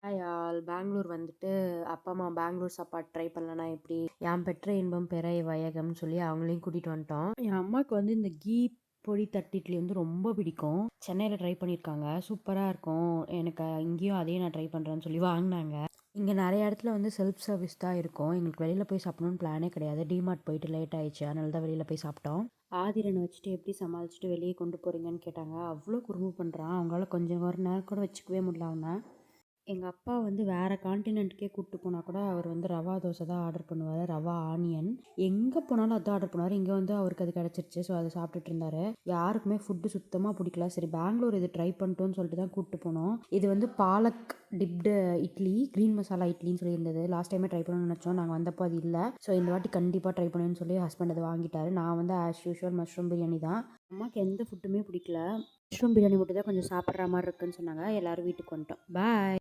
Hi all Bangalore வந்துட்டு அப்பா அம்மா பெங்களூர் சாப்பாடு ட்ரை பண்ணலன்னா எப்படி என் பெற்ற இன்பம் பெற வையகம்னு சொல்லி அவங்களையும் கூட்டிகிட்டு வந்துட்டோம். என் அம்மாவுக்கு வந்து இந்த கீ பொடி தட்டு இட்லி வந்து ரொம்ப பிடிக்கும். சென்னையில் ட்ரை பண்ணியிருக்காங்க, சூப்பராக இருக்கும். எனக்கு இங்கேயும் அதே நான் ட்ரை பண்ணுறேன்னு சொல்லி வாங்கினாங்க. இங்கே நிறைய இடத்துல வந்து செல்ஃப் சர்வீஸ் தான் இருக்கும். எங்களுக்கு வெளியில் போய் சாப்பிடணும்னு பிளானே கிடையாது. டிமார்ட் போயிட்டு லேட் ஆயிடுச்சு, அதனால தான் வெளியில் போய் சாப்பிட்டோம். ஆதிரனை வச்சுட்டு எப்படி சமாளிச்சுட்டு வெளியே கொண்டு போகிறீங்கன்னு கேட்டாங்க. அவ்வளோ குறும்பு பண்ணுறான், அவங்களால கொஞ்சம் ஒரு நேரம் கூட வச்சுக்கவே முடியல அவனை. எங்கள் அப்பா வந்து வேறு கான்டினென்ட்டுக்கே கூப்பிட்டு போனால் கூட அவர் வந்து ரவா தோசை தான் ஆர்டர் பண்ணுவார், ரவா ஆனியன். எங்கே போனாலும் அதான் ஆர்டர் பண்ணுவார். இங்கே வந்து அவருக்கு அது கிடச்சிருச்சு, ஸோ அதை சாப்பிட்டுட்டு இருந்தார். யாருக்குமே ஃபுட்டு சுத்தமாக பிடிக்கல. சரி பெங்களூர் இது ட்ரை பண்ணிட்டோன்னு சொல்லிட்டு தான் கூப்பிட்டு போனோம். இது வந்து பாலக் டிப்டு இட்லி, க்ரீன் மசாலா இட்லின்னு சொல்லியிருந்தது. லாஸ்ட் டைமே ட்ரை பண்ணணும்னு நினச்சோம், நாங்கள் வந்தப்போ அது இல்லை. ஸோ இந்த வாட்டி கண்டிப்பாக ட்ரை பண்ணுன்னு சொல்லி ஹஸ்பண்ட் அதை வாங்கிட்டாரு. நான் வந்து ஆஸ் யூஷுவல் மஷ்ரூம் பிரியாணி தான். அம்மாவுக்கு எந்த ஃபுட்டுமே பிடிக்கல, மஷ்ரூம் பிரியாணி மட்டும் தான் கொஞ்சம் சாப்பிட்ற மாதிரி இருக்குன்னு சொன்னாங்க. எல்லோரும் வீட்டுக்கு வந்துட்டோம். பாய்.